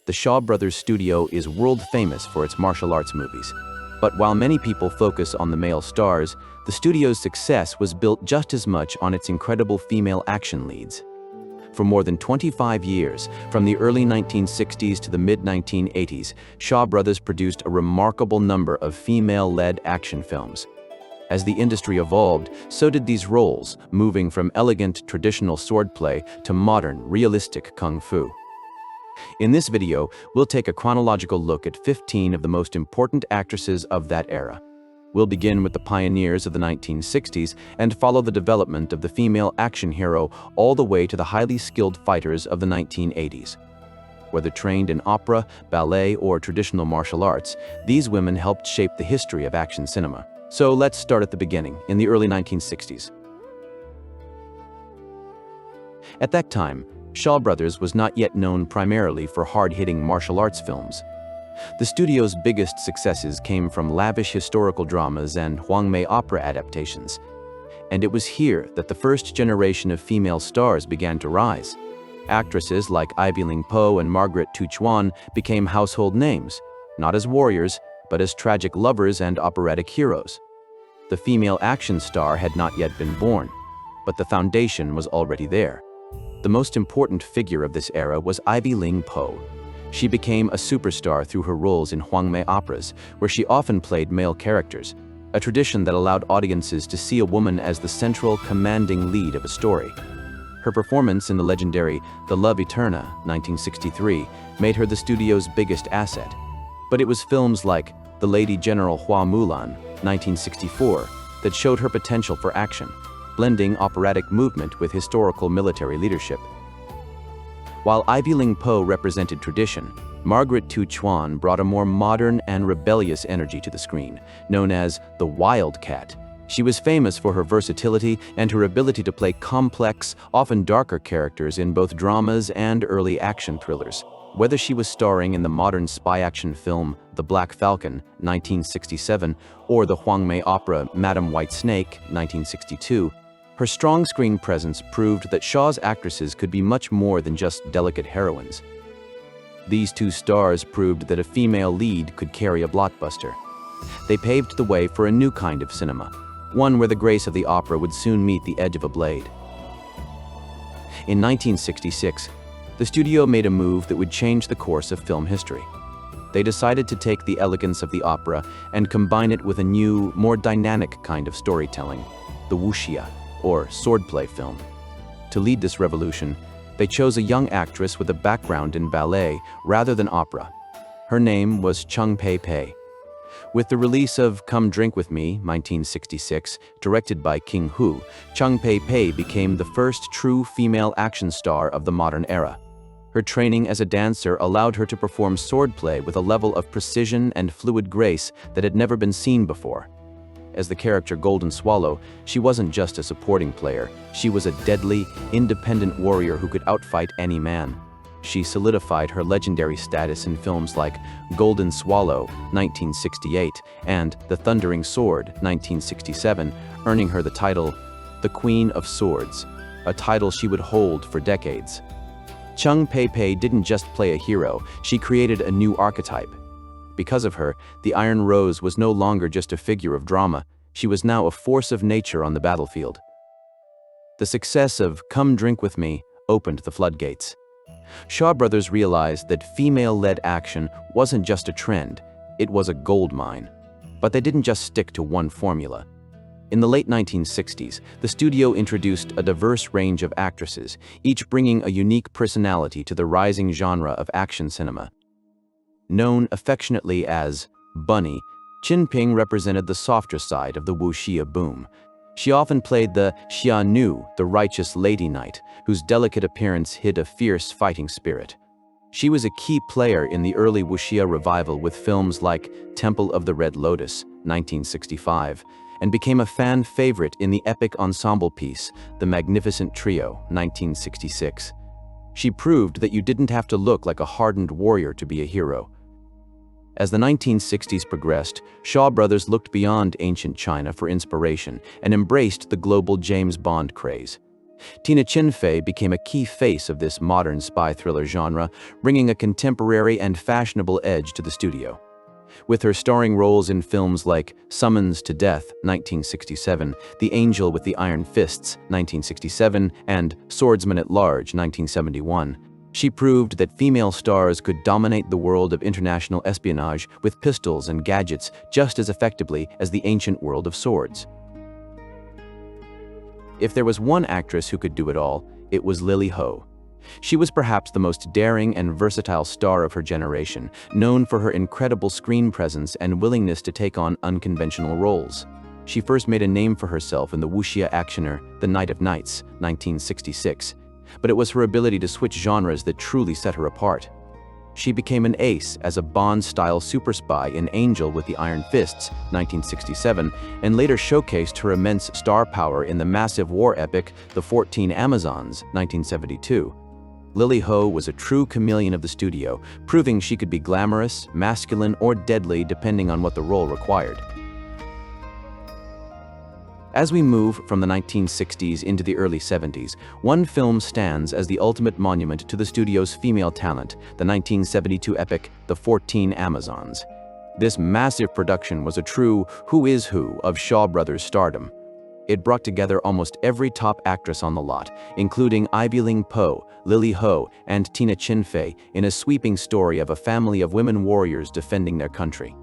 the Shaw Brothers studio is world famous for its martial arts movies. But while many people focus on the male stars, the studio's success was built just as much on its incredible female action leads. For more than 25 years, from the early 1960s to the mid-1980s, Shaw Brothers produced a remarkable number of female-led action films. As the industry evolved, so did these roles, moving from elegant, traditional swordplay to modern, realistic kung fu. In this video, we'll take a chronological look at 15 of the most important actresses of that era. We'll begin with the pioneers of the 1960s and follow the development of the female action hero all the way to the highly skilled fighters of the 1980s. Whether trained in opera, ballet, or traditional martial arts, these women helped shape the history of action cinema. So let's start at the beginning, in the early 1960s. At that time, Shaw Brothers was not yet known primarily for hard-hitting martial arts films. The studio's biggest successes came from lavish historical dramas and Hwangmei opera adaptations. And it was here that the first generation of female stars began to rise. Actresses like Ling Po and Margaret Tu Chuan became household names, not as warriors, but as tragic lovers and operatic heroes. The female action star had not yet been born, but the foundation was already there. The most important figure of this era was Ling Po. She became a superstar through her roles in Hwangmei operas, where she often played male characters, a tradition that allowed audiences to see a woman as the central, commanding lead of a story. Her performance in the legendary The Love Eterna, 1963, made her the studio's biggest asset. But it was films like The Lady General Hua Mulan, 1964, that showed her potential for action, blending operatic movement with historical military leadership. While Ling Po represented tradition, Margaret Tu Chuan brought a more modern and rebellious energy to the screen, known as the Wildcat. She was famous for her versatility and her ability to play complex, often darker characters in both dramas and early action thrillers. Whether she was starring in the modern spy action film The Black Falcon, 1967, or the Hwangmei opera Madam White Snake, 1962, her strong screen presence proved that Shaw's actresses could be much more than just delicate heroines. These two stars proved that a female lead could carry a blockbuster. They paved the way for a new kind of cinema, one where the grace of the opera would soon meet the edge of a blade. In 1966, the studio made a move that would change the course of film history. They decided to take the elegance of the opera and combine it with a new, more dynamic kind of storytelling, the Wuxia, or swordplay film. To lead this revolution, they chose a young actress with a background in ballet rather than opera. Her name was Cheng Pei-pei. With the release of Come Drink With Me, 1966, directed by King Hu, Cheng Pei-pei became the first true female action star of the modern era. Her training as a dancer allowed her to perform swordplay with a level of precision and fluid grace that had never been seen before. As the character Golden Swallow, she wasn't just a supporting player, she was a deadly, independent warrior who could outfight any man. She solidified her legendary status in films like Golden Swallow, 1968, and The Thundering Sword, 1967, earning her the title, the Queen of Swords, a title she would hold for decades. Cheng Pei-pei didn't just play a hero, she created a new archetype. Because of her, the Iron Rose was no longer just a figure of drama, she was now a force of nature on the battlefield. The success of Come Drink With Me opened the floodgates. Shaw Brothers realized that female-led action wasn't just a trend, it was a gold mine. But they didn't just stick to one formula. In the late 1960s, the studio introduced a diverse range of actresses, each bringing a unique personality to the rising genre of action cinema. Known affectionately as Bunny, Chin Ping represented the softer side of the Wuxia boom. She often played the Xia Nu, the righteous lady knight, whose delicate appearance hid a fierce fighting spirit. She was a key player in the early Wuxia revival with films like Temple of the Red Lotus, 1965, and became a fan favorite in the epic ensemble piece, The Magnificent Trio, 1966. She proved that you didn't have to look like a hardened warrior to be a hero. As the 1960s progressed, Shaw Brothers looked beyond ancient China for inspiration and embraced the global James Bond craze. Chin Fei became a key face of this modern spy thriller genre, bringing a contemporary and fashionable edge to the studio. With her starring roles in films like Summons to Death, 1967, The Angel with the Iron Fists, 1967, and Swordsman at Large, 1971, she proved that female stars could dominate the world of international espionage with pistols and gadgets just as effectively as the ancient world of swords. If there was one actress who could do it all, it was Lily Ho. She was perhaps the most daring and versatile star of her generation, known for her incredible screen presence and willingness to take on unconventional roles. She first made a name for herself in the Wuxia actioner The Night of Nights, 1966, but it was her ability to switch genres that truly set her apart. She became an ace as a Bond-style super spy in Angel with the Iron Fists, 1967, and later showcased her immense star power in the massive war epic The 14 Amazons, 1972. Lily Ho was a true chameleon of the studio, proving she could be glamorous, masculine, or deadly depending on what the role required. As we move from the 1960s into the early 70s, one film stands as the ultimate monument to the studio's female talent, the 1972 epic The 14 Amazons. This massive production was a true who is who of Shaw Brothers stardom. It brought together almost every top actress on the lot, including Ling Po, Lily Ho, and Chin Fei, in a sweeping story of a family of women warriors defending their country.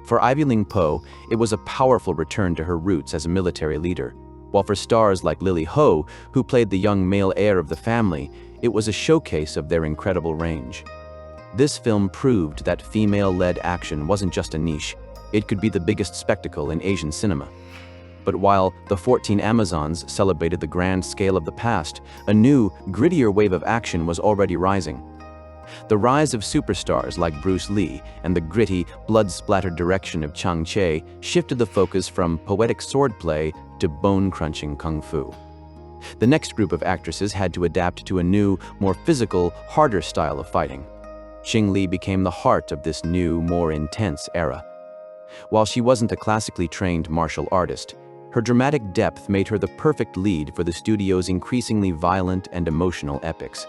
For Ling Po, it was a powerful return to her roots as a military leader, while for stars like Lily Ho, who played the young male heir of the family, it was a showcase of their incredible range. This film proved that female-led action wasn't just a niche, it could be the biggest spectacle in Asian cinema. But while The 14 Amazons celebrated the grand scale of the past, a new, grittier wave of action was already rising. The rise of superstars like Bruce Lee and the gritty, blood-splattered direction of Chang Che shifted the focus from poetic swordplay to bone-crunching kung fu. The next group of actresses had to adapt to a new, more physical, harder style of fighting. Ching Li became the heart of this new, more intense era. While she wasn't a classically trained martial artist, her dramatic depth made her the perfect lead for the studio's increasingly violent and emotional epics.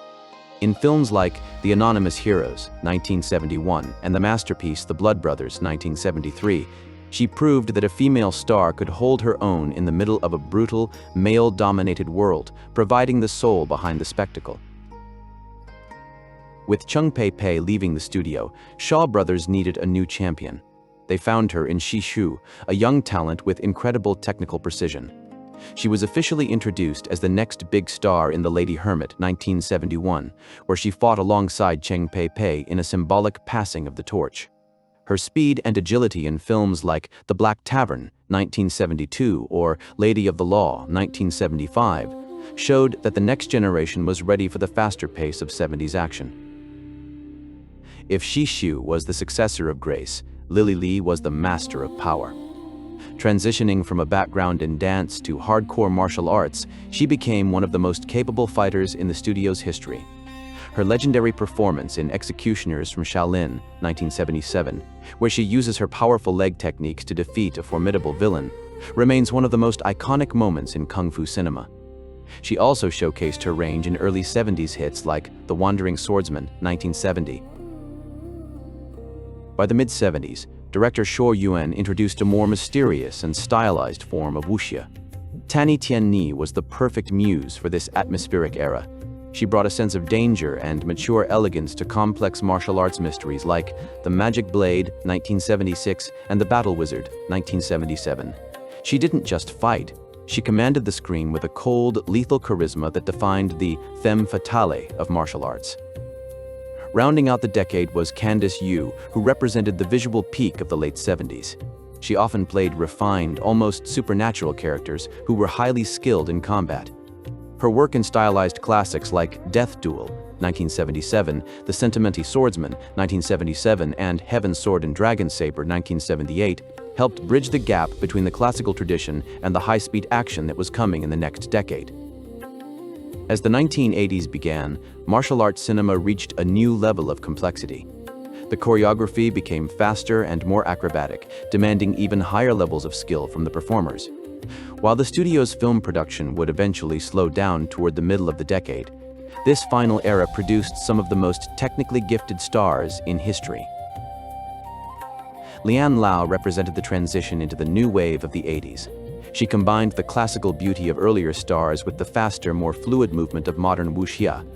In films like The Anonymous Heroes, 1971, and the masterpiece The Blood Brothers, 1973, she proved that a female star could hold her own in the middle of a brutal, male-dominated world, providing the soul behind the spectacle. With Cheng Pei-pei leaving the studio, Shaw Brothers needed a new champion. They found her in Shih Szu, a young talent with incredible technical precision. She was officially introduced as the next big star in The Lady Hermit, 1971, where she fought alongside Cheng Pei-pei in a symbolic passing of the torch. Her speed and agility in films like The Black Tavern, 1972, or Lady of the Law, 1975, showed that the next generation was ready for the faster pace of 70s action. If Shih Szu was the successor of Grace, Lily Lee was the master of power. Transitioning from a background in dance to hardcore martial arts, she became one of the most capable fighters in the studio's history. Her legendary performance in Executioners from Shaolin, 1977, where she uses her powerful leg techniques to defeat a formidable villain, remains one of the most iconic moments in kung fu cinema. She also showcased her range in early 70s hits like The Wandering Swordsman, 1970. By the mid-70s, director Shou Yuan introduced a more mysterious and stylized form of wuxia. Tanny Tien-Ni was the perfect muse for this atmospheric era. She brought a sense of danger and mature elegance to complex martial arts mysteries like The Magic Blade, 1976, and The Battle Wizard, 1977. She didn't just fight, she commanded the screen with a cold, lethal charisma that defined the femme fatale of martial arts. Rounding out the decade was Candice Yu, who represented the visual peak of the late 70s. She often played refined, almost supernatural characters who were highly skilled in combat. Her work in stylized classics like Death Duel, 1977, The Sentimental Swordsman, 1977, and Heaven's Sword and Dragon Saber, 1978, helped bridge the gap between the classical tradition and the high-speed action that was coming in the next decade. As the 1980s began, martial arts cinema reached a new level of complexity. The choreography became faster and more acrobatic, demanding even higher levels of skill from the performers. While the studio's film production would eventually slow down toward the middle of the decade, this final era produced some of the most technically gifted stars in history. Leanne Lau represented the transition into the new wave of the 80s. She combined the classical beauty of earlier stars with the faster, more fluid movement of modern Wuxia.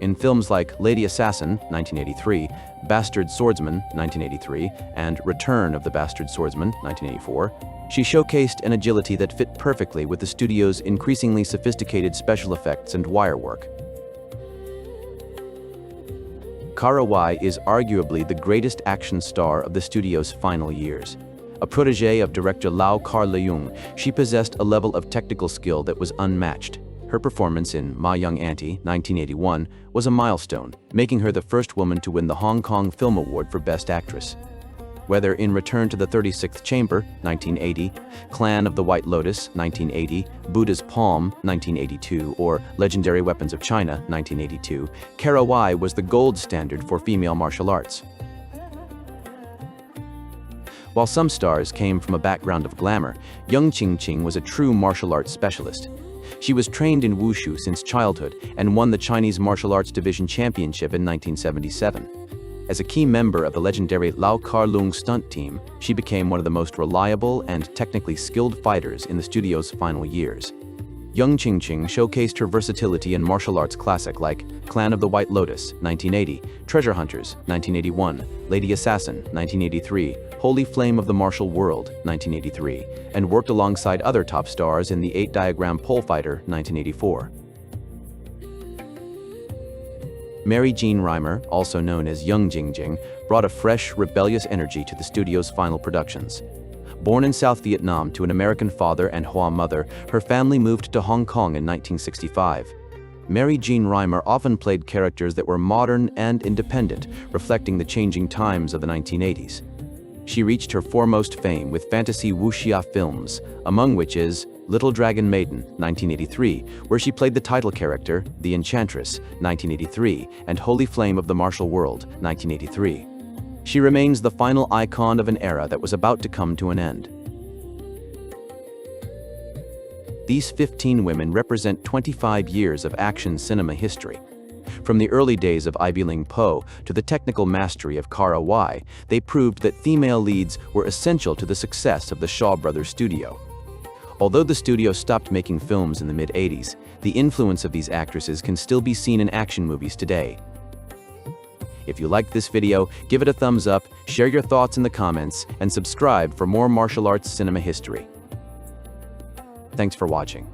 In films like Lady Assassin, 1983, Bastard Swordsman, 1983, and Return of the Bastard Swordsman, 1984, she showcased an agility that fit perfectly with the studio's increasingly sophisticated special effects and wire work. Kara Wai is arguably the greatest action star of the studio's final years. A protégé of director Lau Kar-leung, she possessed a level of technical skill that was unmatched. Her performance in Ma Young Auntie, 1981, was a milestone, making her the first woman to win the Hong Kong Film Award for Best Actress. Whether in Return to the 36th Chamber, 1980, Clan of the White Lotus, 1980, Buddha's Palm, 1982, or Legendary Weapons of China, 1982, Kara Wai was the gold standard for female martial arts. While some stars came from a background of glamour, Yeung Ching-ching was a true martial arts specialist. She was trained in wushu since childhood and won the Chinese Martial Arts Division Championship in 1977. As a key member of the legendary Lau Kar-leung stunt team, she became one of the most reliable and technically skilled fighters in the studio's final years. Yeung Ching-ching showcased her versatility in martial arts classics like Clan of the White Lotus, 1980, Treasure Hunters, 1981, Lady Assassin, 1983, Holy Flame of the Martial World, 1983, and worked alongside other top stars in the 8-diagram pole fighter, 1984. Mary Jean Reimer, also known as Yeung Ching-ching, brought a fresh, rebellious energy to the studio's final productions. Born in South Vietnam to an American father and Hoa mother, her family moved to Hong Kong in 1965. Mary Jean Reimer often played characters that were modern and independent, reflecting the changing times of the 1980s. She reached her foremost fame with fantasy wuxia films, among which is Little Dragon Maiden, 1983, where she played the title character, the Enchantress, 1983, and Holy Flame of the Martial World, 1983. She remains the final icon of an era that was about to come to an end. These 15 women represent 25 years of action cinema history. From the early days of Ling Po to the technical mastery of Kara Wai, they proved that female leads were essential to the success of the Shaw Brothers studio. Although the studio stopped making films in the mid-80s, the influence of these actresses can still be seen in action movies today. If you liked this video, give it a thumbs up, share your thoughts in the comments, and subscribe for more martial arts cinema history. Thanks for watching.